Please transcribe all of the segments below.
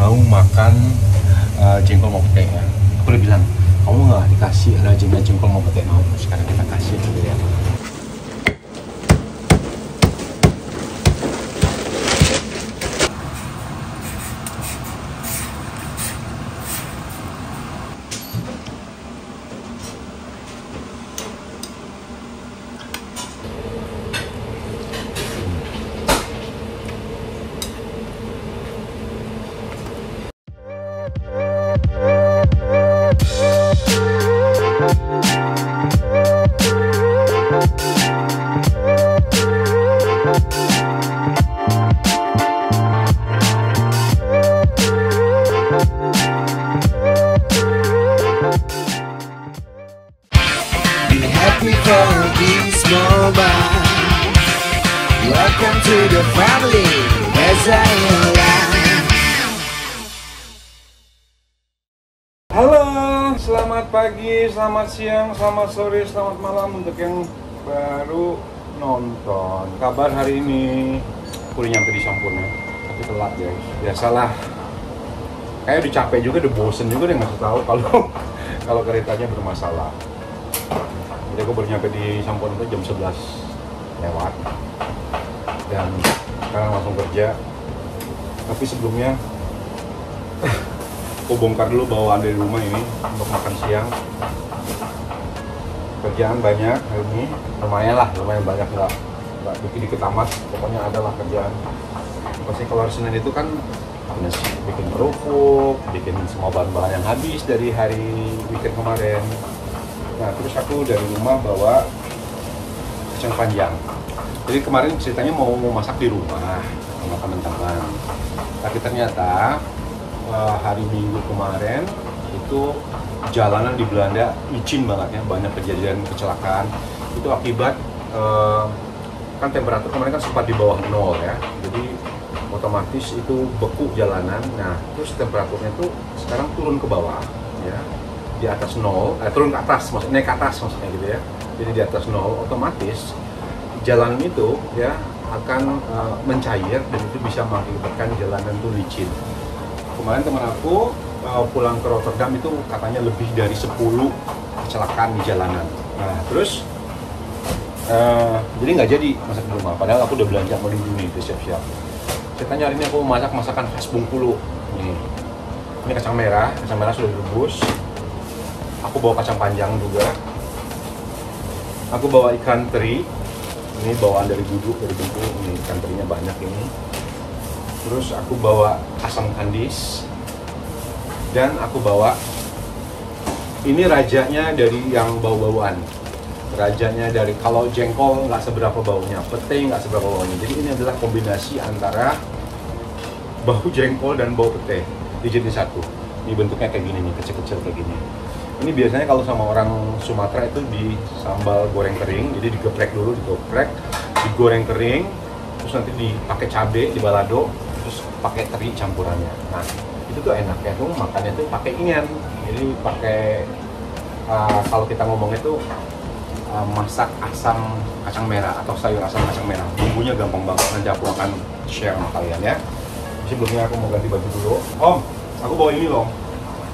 mau makan jengkol mau pete ya. Aku udah bilang, kamu nggak dikasih rajinnya jengkol mau pete, mau sekarang kita kasih gitu ya. Happy for this moment. Welcome to the family. Reza Halo, selamat pagi, selamat siang, selamat sore, selamat malam untuk yang baru nonton. Kabar hari ini, aku udah nyampe di Sampurna, tapi telat guys. Biasalah, kayak udah capek juga, udah bosen juga deh ngasih tahu kalau keretanya bermasalah. Jadi aku baru nyampe di Sampurna itu jam 11 lewat, dan sekarang langsung kerja. Tapi sebelumnya aku bongkar dulu bawaan dari rumah ini untuk makan siang. Kerjaan banyak hari ini, lumayan banyak, nggak dikit-dikit amat, pokoknya adalah kerjaan. Pasti kalau hari Senin itu kan bikin kerupuk, bikin semua bahan-bahan yang habis dari hari weekend kemarin. Nah, terus aku dari rumah bawa kacang panjang. Jadi kemarin ceritanya mau masak di rumah sama teman-teman, tapi ternyata hari Minggu kemarin itu jalanan di Belanda licin banget ya, banyak kejadian kecelakaan. Itu akibat kan temperatur kemarin kan sempat di bawah 0 ya, jadi otomatis itu beku jalanan. Nah, terus temperaturnya tuh sekarang turun ke bawah ya, di atas 0, turun ke atas, naik ke atas maksudnya gitu ya. Jadi di atas 0 otomatis jalanan itu ya akan mencair, dan itu bisa mengakibatkan jalanan itu licin. Kemarin teman aku pulang ke Rotterdam itu katanya lebih dari 10 kecelakaan di jalanan. Nah, terus jadi nggak jadi masak di rumah, padahal aku udah belanja mau di Juni itu siap-siap. Ceritanya hari ini aku masak masakan khas Bengkulu. Ini kacang merah sudah direbus. Aku bawa kacang panjang juga. Aku bawa ikan teri. Ini bawaan dari Buduk, dari Bengkulu. Ini ikan terinya banyak ini. Terus aku bawa asam kandis, dan aku bawa ini rajanya dari yang bau-bauan. Rajanya dari, kalau jengkol nggak seberapa baunya, pete nggak seberapa baunya. Jadi ini adalah kombinasi antara bau jengkol dan bau pete dijadiin satu. Ini bentuknya kayak gini nih, kecil-kecil kayak gini. Ini biasanya kalau sama orang Sumatera itu di sambal goreng kering, jadi digeprek dulu, digoreng kering, terus nanti dipakai cabai, di balado, terus pakai teri campurannya. Nah, itu tuh enaknya tuh makannya tuh pakai inian. Jadi pakai kalau kita ngomongnya tuh masak asam kacang merah atau sayur asam kacang merah. Bumbunya gampang banget, nanti aku akan share sama kalian ya. Sebelumnya aku mau ganti baju dulu. Om, aku bawa ini loh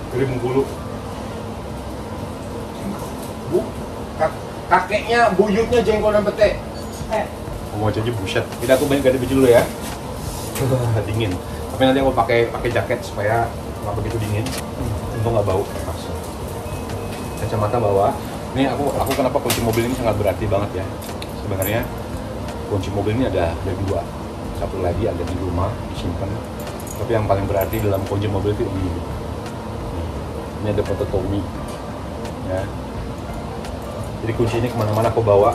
dari Bengkulu. Bu, kakeknya buyutnya jengkol dan pete. Mau aja buset. Tidak, aku ganti baju dulu ya. Dingin. Tapi nanti aku pakai jaket supaya nggak begitu dingin. Untung nggak bau. Kacamata bawa. Ini aku kenapa kunci mobil ini sangat berarti banget ya. Sebenarnya kunci mobil ini ada dua. Satu lagi ada di rumah disimpan. Tapi yang paling berarti dalam kunci mobil itu ini. Ini ada foto Tommy. Ya. Jadi kunci ini kemana-mana aku bawa.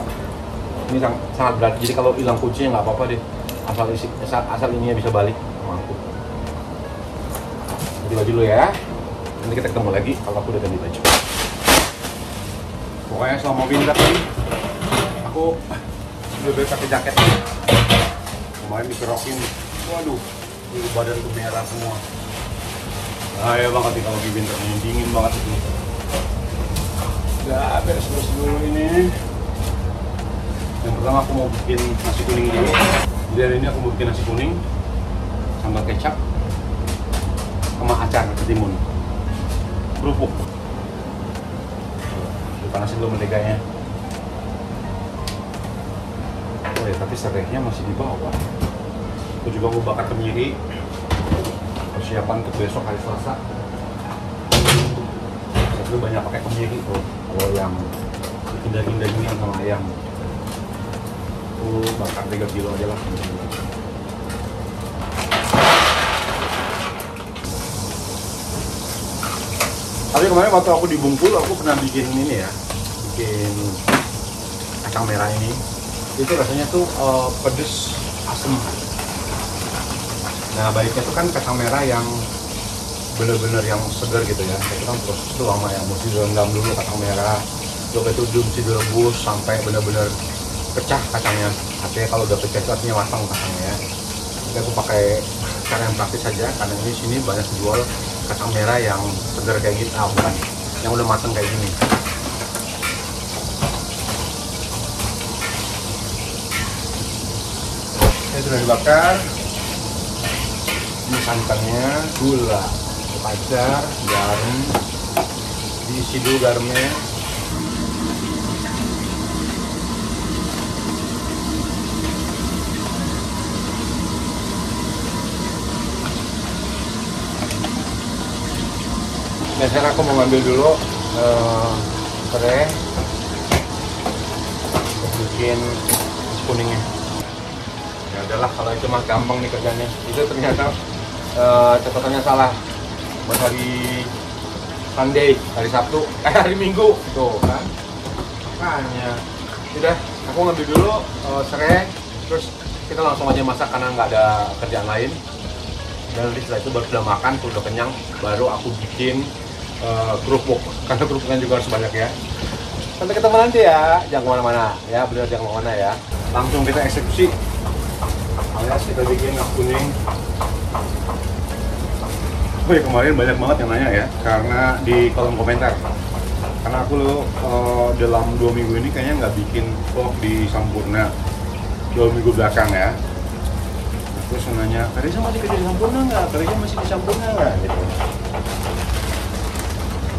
Ini sangat berarti. Jadi kalau hilang kuncinya nggak apa-apa deh. Asal ininya bisa balik sama aku. Ganti baju dulu ya. Nanti kita ketemu lagi kalau aku udah ganti baju. Pokoknya selama winter ini aku udah pakai jaket. Kemarin dikerokin, waduh, badanku merah semua. Bahaya banget nih kalau di winter ini, dingin banget itu. Udah beres dulu ini. Yang pertama aku mau bikin nasi kuning dulu. Jadi hari ini aku mau bikin nasi kuning sambal kecap. timun, kerupuk. Dipanasin dulu menteganya. Oh ya, tapi serehnya masih di bawah. Aku juga mau bakar kemiri. Persiapan untuk besok hari Selasa. Saya dulu banyak pakai kemiri tuh. Kalau yang bikin daging-dagingan sama ayam. Bakar 3 kilo aja lah. Tapi kemarin waktu aku di Bungkul, aku pernah bikin ini ya, bikin kacang merah ini. Itu rasanya tuh pedes, asem. Nah baiknya tuh kan kacang merah yang bener-bener yang segar gitu ya. Itu kan proses itu lama ya, mesti direndam dulu kacang merah. Terus itu mesti direbus sampai bener-bener pecah kacangnya. Artinya kalau udah pecah itu artinya matang kacangnya ya. Jadi aku pakai cara yang praktis saja, karena ini sini banyak dijual kacang merah yang segar kayak gitu, bukan, yang udah matang kayak gini. Ini sudah dibakar. Ini santannya, gula, pacar, garam, diisi dulu garamnya. Nah sekarang aku mau ngambil dulu serai untuk bikin nasi kuningnya. Ya udahlah, kalau itu mah gampang nih kerjanya. Itu ternyata catatannya salah buat hari Sunday, hari Sabtu, hari Minggu tuh kan. Makanya udah, aku ngambil dulu serai, terus kita langsung aja masak karena nggak ada kerjaan lain. Dan nanti setelah itu baru sudah makan, sudah kenyang, baru aku bikin kerupuk, karena kerupuknya juga harus banyak ya. Sampai ketemu nanti ya, jangan kemana-mana ya, benar jangan kemana ya. Langsung kita eksekusi, alias kita bikin nasi kuning. Oh ya, kemarin banyak banget yang nanya ya, karena di kolom komentar. Karena aku dalam 2 minggu ini kayaknya nggak bikin vlog di Sampurna 2 minggu belakang ya. Terus nanya, Karisa masih kerja di Sampurna nggak? Karisa masih di Sampurna nggak? Gitu.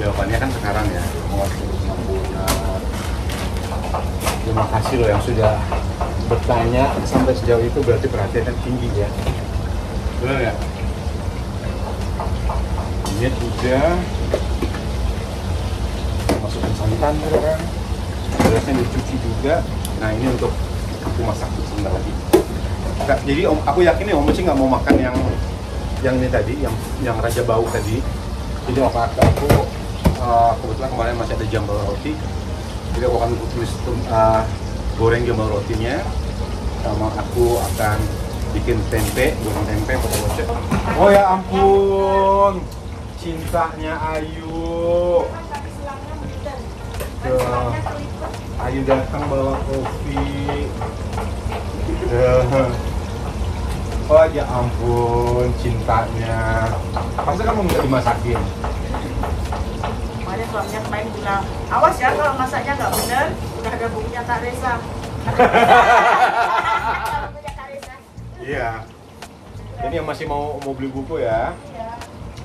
Jawabannya kan sekarang ya, mau Sampurna. Terima kasih loh yang sudah bertanya sampai sejauh itu, berarti perhatiannya tinggi ya. Benar ya? Ini udah masukkan santan sekarang, berasnya dicuci juga. Nah ini untuk aku masak sebentar lagi. Nah, jadi aku yakin nih Om sih nggak mau makan yang ini tadi, yang raja bau tadi. Jadi aku kebetulan kemarin masih ada jambal roti, jadi aku akan tulis goreng jambal rotinya, sama aku akan bikin tempe, goreng tempe poco-poco. Oh ya ampun, cintanya Ayu. Ayu datang bawa kopi. Oh ya ampun, cintanya. Pasti kamu nggak dimasakin. Makanya suaminya kemarin bilang, awas ya kalau masaknya nggak bener, udah ada bukunya Kak Reza. Iya. Ini yang masih mau beli buku ya.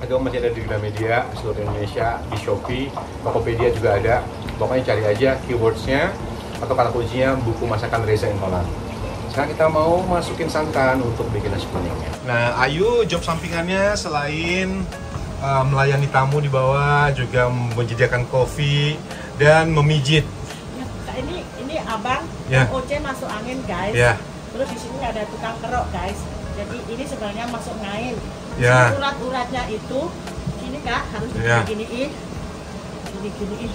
Itu masih ada di Gramedia seluruh Indonesia, di Shopee, Tokopedia juga ada. Pokoknya cari aja keywordsnya atau kata kuncinya buku masakan Reza Intolan. Sekarang kita mau masukin santan untuk bikin nasi kuningnya. Nah, Ayu job sampingannya selain melayani tamu di bawah, juga menyediakan kopi dan memijit. Ini abang, Ya. OC masuk angin guys. Ya. Terus di sini ada tukang kerok guys. Jadi ini sebenarnya masuk ngain. Ya. Urat-uratnya itu, sini kak harus Ya. diginiin, gini-giniin.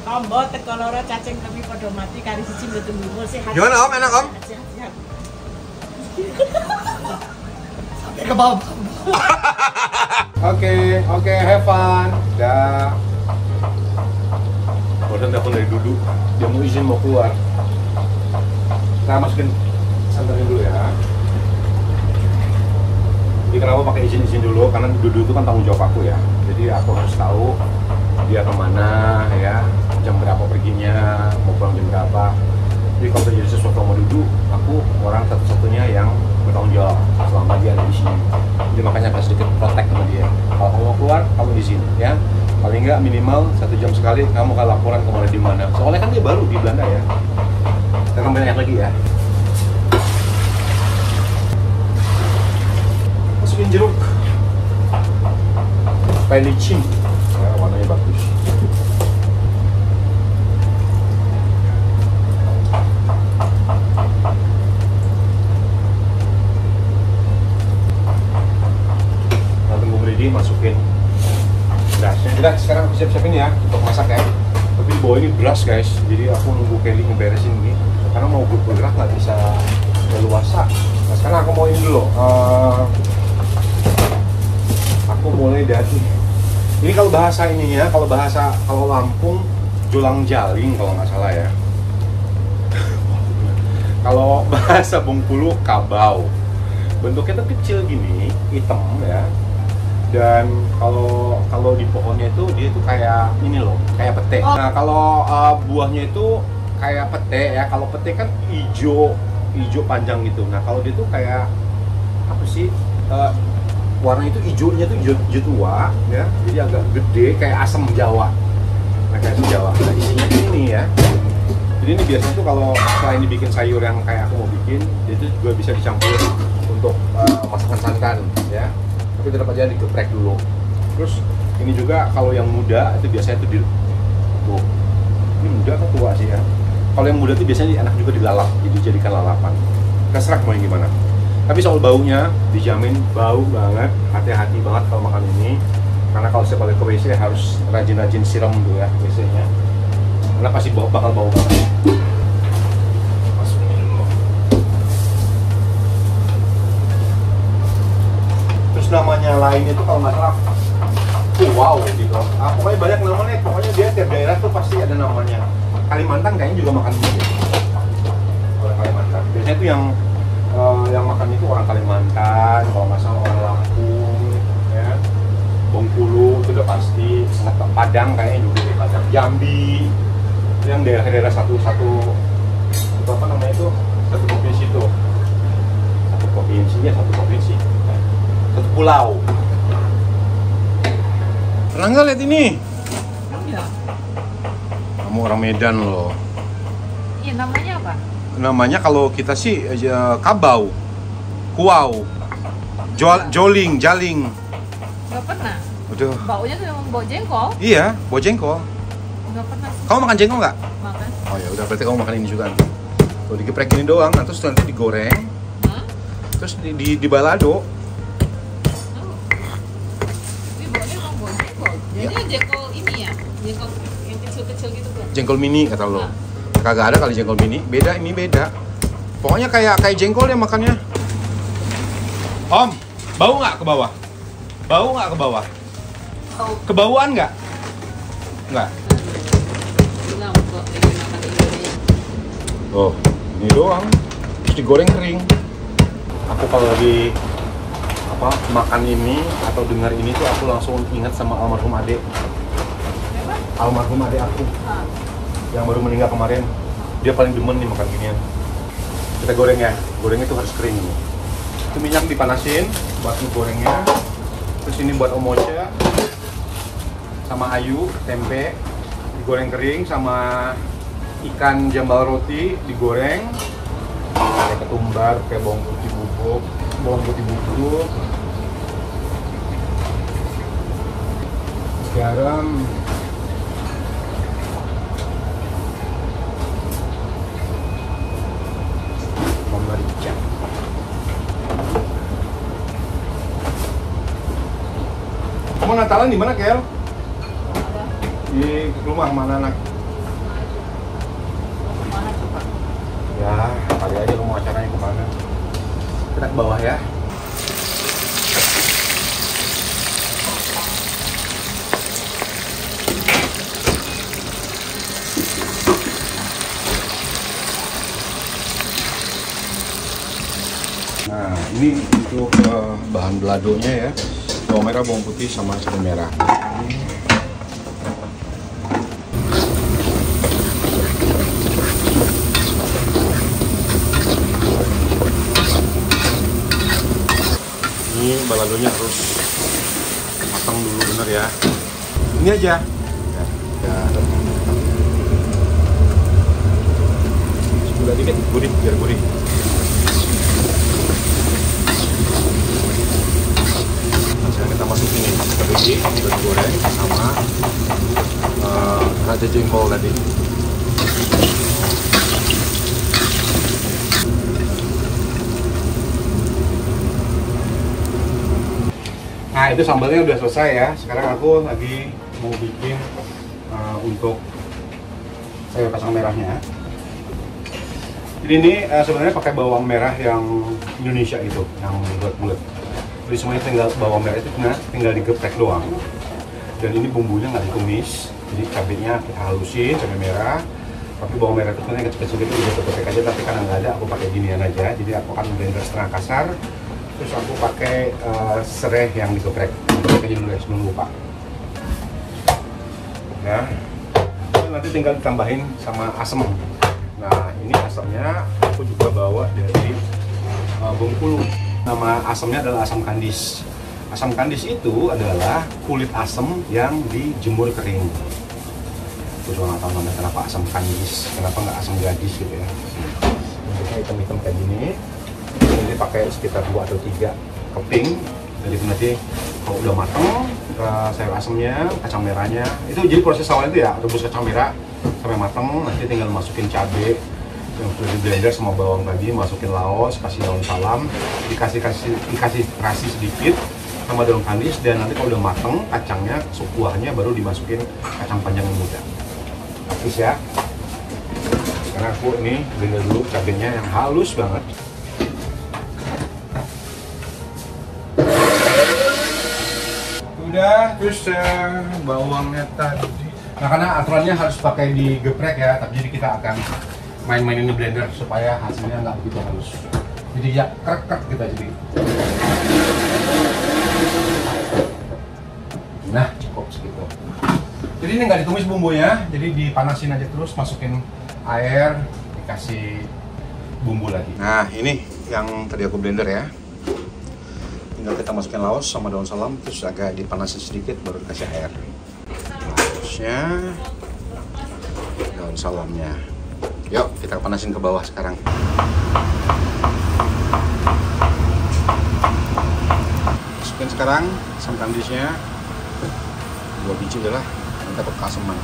Tombol tekoloro cacing tapi podo mati kari siji mlebu dhuwur sehat. Gimana Om? Enak Om? Sehat. Sampai ke bawah. Oke, have fun. Dah. Barusan telepon dari Dudu, dia mau izin mau keluar. Kita masukin santannya dulu ya. Jadi kenapa pakai izin dulu? Karena Dudu itu kan tanggung jawab aku ya. Jadi aku harus tahu dia kemana ya, jam berapa perginya, mau pulang jam berapa. Jadi kalau terjadi sesuatu sama Dudu, aku orang satu-satunya yang bertanggung jawab selama dia ada di sini. Jadi makanya harus sedikit protect sama dia. Kalau kamu mau keluar, kamu di sini ya. Paling nggak minimal 1 jam sekali kamu akan laporan kemana di mana. Soalnya kan dia baru di Belanda ya. Kita akan banyak lagi ya. Masukin jeruk. Supaya licin. Ya, warnanya bagus. Nah, tunggu mendidih, masukin berasnya. Udah, sekarang aku siap-siapin ya untuk masak ya. Tapi di bawah ini beras guys, jadi aku nunggu Kelly ngeberesin ini karena mau bergerak nggak bisa leluasa. Nah sekarang aku mau ini dulu. Aku mulai dari ini, kalau bahasa ininya, kalau Lampung jolang jaling kalau nggak salah ya. Kalau bahasa Bengkulu kabau. Bentuknya tuh kecil gini, hitam ya. Dan kalau di pohonnya itu dia tuh kayak ini loh, kayak pete. Nah kalau buahnya itu kayak pete ya. Kalau pete kan hijau panjang gitu. Nah kalau dia tuh kayak apa sih? Warna itu hijaunya tuh hijau tua ya. Jadi agak gede kayak asam Jawa. Nah kayak asam Jawa. Nah isinya ini ya. Jadi ini biasanya tuh kalau selain dibikin sayur yang kayak aku mau bikin, itu juga bisa dicampur untuk masakan santan ya. Tapi tetap aja digeprek dulu. Terus ini juga kalau yang muda itu biasanya tuh tuh. Ini muda atau tua sih ya? Kalau yang muda itu biasanya enak juga dilalap, jadi dijadikan lalapan. Terserah mau yang gimana. Tapi soal baunya dijamin bau banget, hati-hati banget kalau makan ini. Karena kalau saya balik ke WC harus rajin-rajin siram dulu ya WC-nya. Karena pasti bakal bau banget. Masukin dulu. Terus namanya lain itu kalau nggak salah wow gitu. Pokoknya banyak namanya, pokoknya dia tiap daerah tuh pasti ada namanya. Kalimantan kayaknya juga makan ini. Orang Kalimantan. Biasanya tuh yang makan itu orang Kalimantan, kalau nggak salah orang Lampung, ya. Bengkulu itu udah pasti. Padang kayaknya juga di Padang. Jambi, yang daerah-daerah satu apa namanya itu, satu provinsi itu. Satu provinsi ya, satu provinsi. Satu pulau. Pernah nggak lihat ini? Iya. Kamu orang Medan loh. Iya, namanya apa? Namanya kalau kita sih kabau, kuau, joling, jaling. Gak pernah. Udah. Baunya tuh memang bau jengkol. Iya, bau jengkol. Gak pernah. Kamu makan jengkol nggak? Makan. Oh ya udah, berarti kamu makan ini juga. Tuh digeprek ini doang, nah, terus nanti digoreng, terus di balado. Ini baunya memang bau jengkol. Jadi jengkol ini ya, jengkol yang kecil-kecil gitu kan? Jengkol mini kata lo. Kagak ada kali jengkol mini, beda ini beda. Pokoknya kayak jengkol ya makannya. Om, bau nggak ke bawah? Bau nggak ke bawah? Kebauan nggak? Nggak. Oh, ini doang. Terus digoreng kering. Aku kalau lagi makan ini atau dengar ini tuh aku langsung ingat sama almarhum adek. Almarhum adek aku. Yang baru meninggal kemarin. Dia paling demen nih makan ginian. Kita goreng ya. Gorengnya tuh harus kering nih. Itu minyak dipanasin buat gorengnya. Terus ini buat omocha sama ayu, tempe digoreng kering, sama ikan jambal roti digoreng, kayak ketumbar, kayak bawang putih bubuk, garam, merica. Kamu Natalan di mana, Kel? Di rumah mana anak? Mana coba? Ya, kali aja lu mau acaranya kemana. Kita ke bawah ya. Nah, ini untuk bahan beladonya ya. Bawang merah, bawang putih, sama cabai merah. Ini baladonya harus matang tuang dulu bener ya. Ini aja. Ya. Gula dikit, gurih, biar gurih. Nah, sekarang kita masukin ini tadi udah goreng sama raja jengkol tadi. Nah, itu sambalnya udah selesai ya. Sekarang aku lagi mau bikin untuk sayur kacang merahnya. Jadi ini sebenarnya pakai bawang merah yang Indonesia itu, yang bulat-bulat. Jadi semuanya tinggal bawang merah itu tinggal digeprek doang. Dan ini bumbunya nggak ditumis, jadi cabenya kita halusin, cabai merah. Tapi bawang merah itu sebenarnya kecil-kecil gitu, udah geprek aja. Tapi karena nggak ada, aku pakai ginian aja. Jadi aku akan blender setengah kasar. Terus aku pakai serai yang digeprek. Geprek aja dulu ya sebelum lupa. Ya, nanti tinggal ditambahin sama asam. Nah, ini asamnya aku juga bawa dari Bengkulu. Nama asamnya adalah asam kandis. Asam kandis itu adalah kulit asam yang dijemur kering. Aku juga nggak tahu namanya kenapa asam kandis, kenapa nggak asam gadis gitu ya. Bentuknya hitam-hitam kayak gini. Ini pakai sekitar 2 atau 3 keping. Jadi nanti kalau udah matang, sayur asamnya, kacang merahnya, itu jadi proses awal itu ya, rebus kacang merah sampai matang. Nanti tinggal masukin cabai yang sudah di blender sama bawang tadi, masukin laos, kasih daun salam, dikasih terasi sedikit sama daun kandis, dan nanti kalau udah matang kacangnya, sup kuahnya baru dimasukin kacang panjang yang muda. Habis ya. Sekarang aku ini blender dulu cabenya yang halus banget. Udah, terus bawangnya tadi. Nah, karena aturannya harus pakai digeprek ya, tapi jadi kita akan main-mainin di blender supaya hasilnya nggak begitu halus. Jadi ya krek-krek kita jadi. Nah, cukup segitu. Jadi ini nggak ditumis bumbunya, jadi dipanasin aja terus, masukin air, dikasih bumbu lagi. Nah, ini yang tadi aku blender ya. Tinggal kita masukin laos sama daun salam, terus agak dipanasin sedikit baru dikasih air. Laosnya, daun salamnya. Yuk, kita panasin ke bawah sekarang. Masukin sekarang asam kandisnya 2 biji adalah, nanti takut keaseman.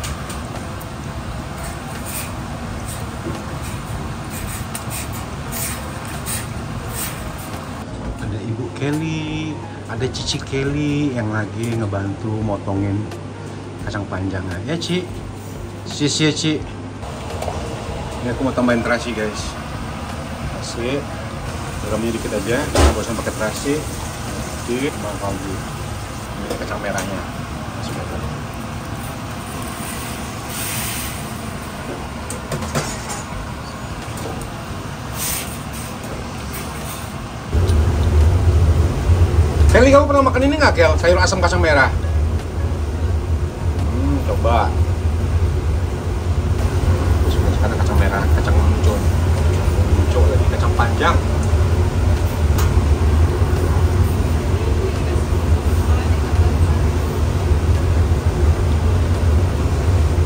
Ada Ibu Kelly, ada Cici Kelly yang lagi ngebantu motongin kacang panjangnya. Ya Ci, sis ya Ci. Ini aku mau tambahin terasi guys. Terasi, garamnya dikit aja, nggak usah pakai terasi. Dikit, bawang kaldu. Ini kacang merahnya. Sudah. Kelly, kamu pernah makan ini nggak, Kel? Sayur asam kacang merah. Coba. Sekarang kacang merah, kacang muncul lagi, kacang panjang.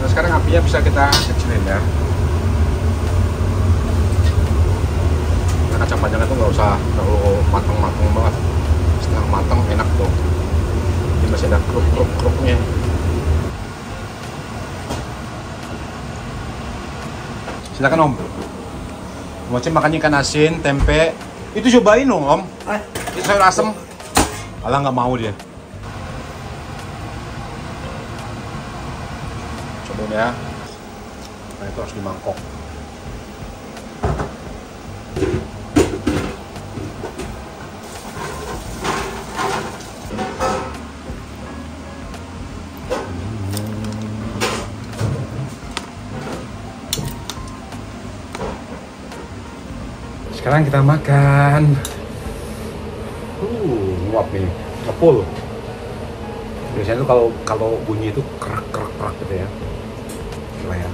Nah, sekarang apinya bisa kita kecilin ya. Nah, kacang panjangnya tuh nggak usah terlalu matang-matang banget. Setengah matang enak tuh. Ini masih ada kruk-kruk-kruknya. Silakan Om. Moce makan ikan asin, tempe. Itu cobain dong Om. Itu sayur asem. Alah nggak mau dia. Cobain ya. Nah itu harus di mangkok. Sekarang kita makan. Nguap nih, ngepul. Biasanya tuh kalau bunyi itu kerak gitu ya. Gila ya.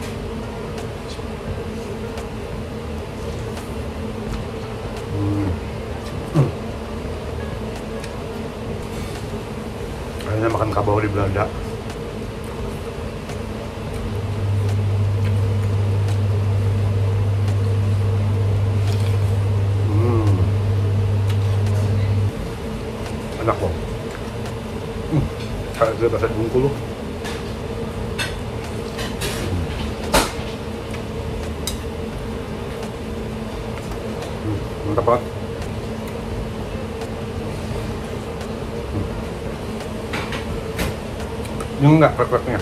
Kayaknya makan kabau di Belanda. Enak loh. Kayak rasa Bengkulu. Mantap banget. Ini enggak krek-kreknya.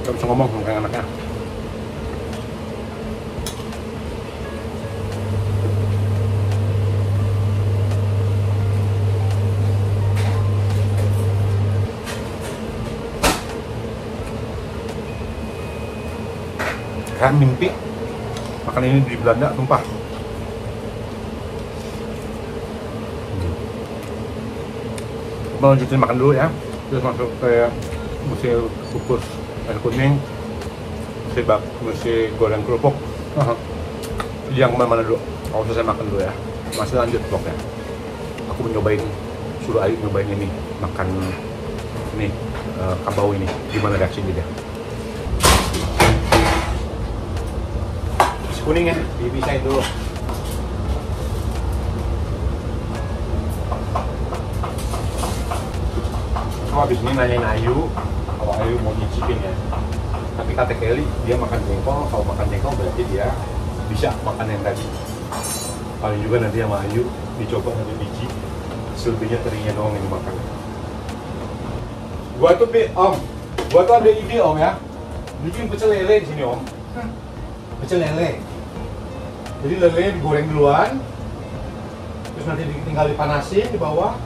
Gak bisa ngomong sama kayak anaknya. Kayak mimpi makan ini di Belanda, sumpah. Mau lanjutin makan dulu ya, terus masuk ke musim kukus air kuning, mesti goreng kerupuk. Yang mana dulu? Kalau selesai makan dulu ya, masih lanjut vlognya. Aku mencobain, suruh Ayu nyobain ini, makan ini kabau ini, gimana reaksinya dia? Kuning ya, dipisahin dulu. Aku habis ini nanyain Ayu kalau Ayu mau nyicipin ya. Tapi kata Kelly dia makan jengkol, kalau makan jengkol berarti dia bisa makan yang tadi. Paling juga nanti sama Ayu dicoba satu biji, selebihnya terinya doang yang dimakan. Gua tuh ada ide Om ya, bikin pecel lele di sini Om. Pecel lele. Jadi lelenya digoreng duluan, terus nanti tinggal dipanasin di bawah,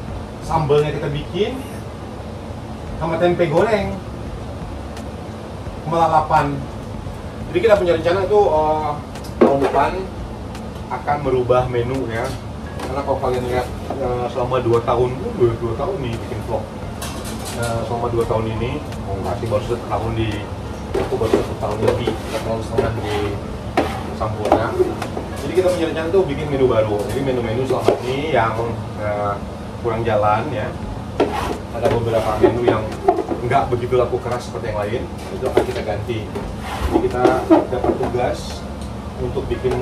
sambalnya kita bikin, sama tempe goreng, sama lalapan. Jadi kita punya rencana tuh tahun depan akan merubah menu ya. Karena kalau kalian lihat selama 2 tahun, 2 tahun nih bikin vlog. Selama 2 tahun ini, masih baru 1 tahun aku baru 1 tahun lebih, 1 tahun setengah di Sampurna. Jadi kita punya rencana tuh bikin menu baru. Jadi menu-menu selama ini yang kurang jalan ya. Ada beberapa menu yang nggak begitu laku keras seperti yang lain. Itu akan kita ganti. Jadi kita dapat tugas untuk bikin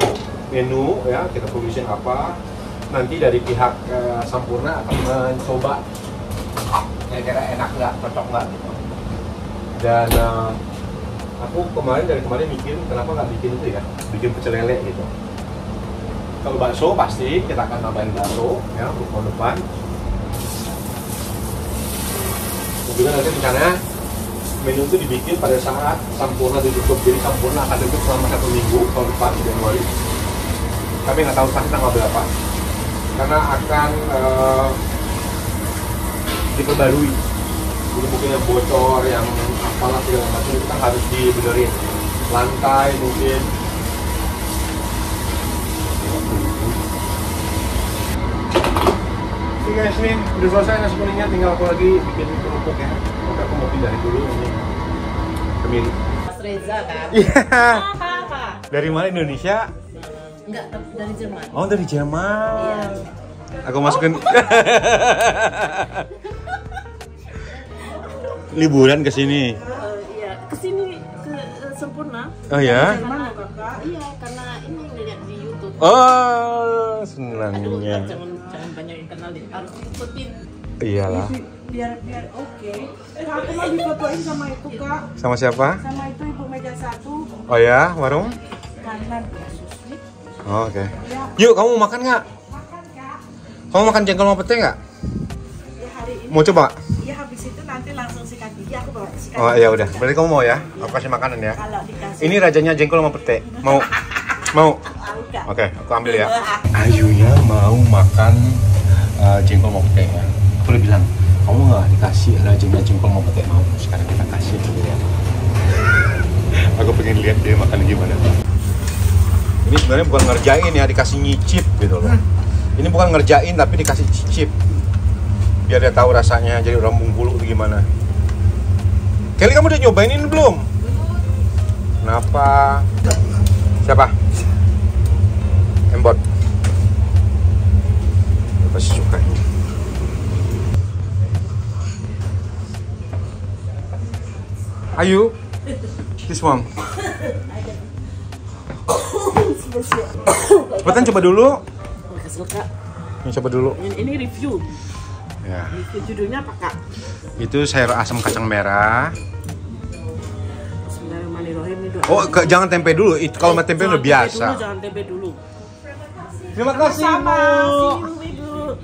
menu ya. Kita tulisin apa. Nanti dari pihak Sampurna akan mencoba kira-kira enak nggak, cocok nggak gitu. Dan aku dari kemarin mikir kenapa nggak bikin itu ya, bikin pecel lele gitu. Kalau bakso pasti kita akan tambahin bakso ya untuk tahun depan. Juga nanti rencana menu itu dibikin pada saat Sampurna ditutup. Jadi Sampurna akan tutup selama 1 minggu tahun depan Januari. Kami nggak tahu pasti tanggal berapa karena akan diperbarui. Jadi mungkin yang bocor, yang apalah segala macam kita harus dibenerin. Lantai mungkin. Oke guys, nih udah selesai nasi kuningnya, tinggal aku lagi bikin kerupuk ya. Oke, aku mau pindahin dulu ini kemiri. Mas Reza kan? Iya. Dari mana, Indonesia? Enggak, dari Jerman. Oh, dari Jerman. Iya. Aku masukin. Liburan ke sini. Iya, ke sini ke Sampurna. Oh ya? Jerman loh kakak. Iya, karena ini ngeliat di YouTube. Oh, Aduh, senangnya. jangan banyak yang kenalin, harus ikutin. Iyalah. Biar oke. Kak, aku mau difotoin sama itu kak, Sama siapa? sama itu ibu meja 1 Oh ya, warung? kanan Susmi. Oh, oke. Ya, Yuk, kamu mau makan nggak? makan kak. Kamu makan jengkol sama pete nggak? Ya hari ini. Mau coba? Ya habis itu nanti langsung sikat gigi, aku bawa sikat. Oh ya udah. Berarti kamu mau ya? Aku kasih makanan ya. Kalau dikasih. Ini rajanya jengkol sama pete. Mau? Mau? Enggak. Oke, aku ambil ya. Ayunya mau makan jengkol mau pete ya. Aku udah bilang, kamu nggak dikasih rajanya jengkol mau pete, mau. Sekarang kita kasih dulu ya. Aku pengen lihat dia makan gimana. Ini sebenarnya bukan ngerjain ya, dikasih nyicip gitu loh. Ini bukan ngerjain tapi dikasih cicip. biar dia tahu rasanya jadi orang Bengkulu itu gimana. Kelly, kamu udah nyobain ini belum? Kenapa? Siapa? Embot. Pasti suka ini. Ayo, this one. Cepetan coba dulu. Kesel Kak. Ini coba dulu. Ini review. Ya. Review judulnya apa Kak? Itu sayur asam kacang merah. Bismillahirrahmanirrahim ini doa. Oh, jangan tempe dulu. Itu kalau sama tempe udah biasa. Jangan tempe dulu. Terima kasih, Sama, Bu. Ibu.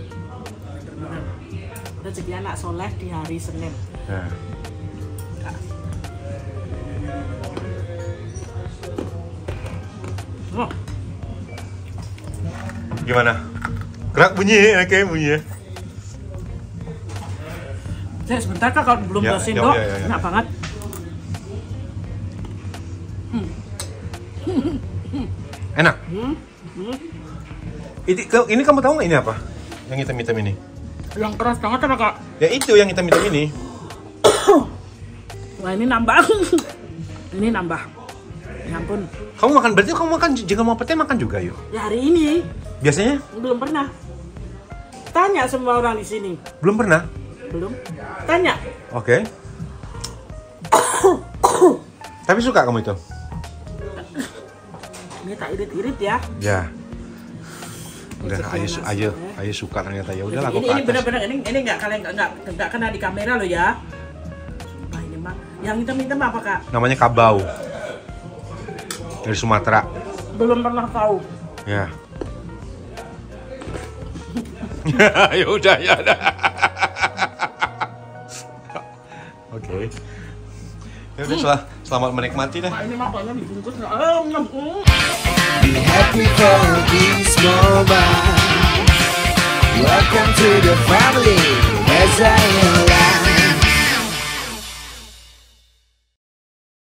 Rezeki anak soleh di hari Senin. Nah. Oh, Gimana? Gerak bunyi ya, kayak bunyi ya. saya sebentar Kak, kalau belum Ya, 2 sendok, ya. enak banget. Enak. Ini kamu tahu nggak ini apa? Yang hitam-hitam ini? Yang keras banget apa Kak? Ya itu yang hitam-hitam ini. Wah ini nambah. Ini nambah. Ya ampun. Kamu makan, berarti kamu makan jengkol mau pete makan juga yuk? Ya hari ini Biasanya? belum pernah. Tanya semua orang di sini. Belum pernah? Belum. Tanya. Oke. Tapi suka kamu itu? Ini tak irit-irit ya. Ya. Udah, ayo suka ternyata ya. Udah aku ke Ini atas. benar-benar ini nggak kena di kamera loh ya. Nah ini mah yang hitam-hitam apa Kak? Namanya kabau. Dari Sumatera. Belum pernah tahu. Ya. Ya udah ya. Oke. Ya udah, selamat menikmati deh. Nah, ini mah banyak dibungkus. Be happy for this moment. Welcome to the family.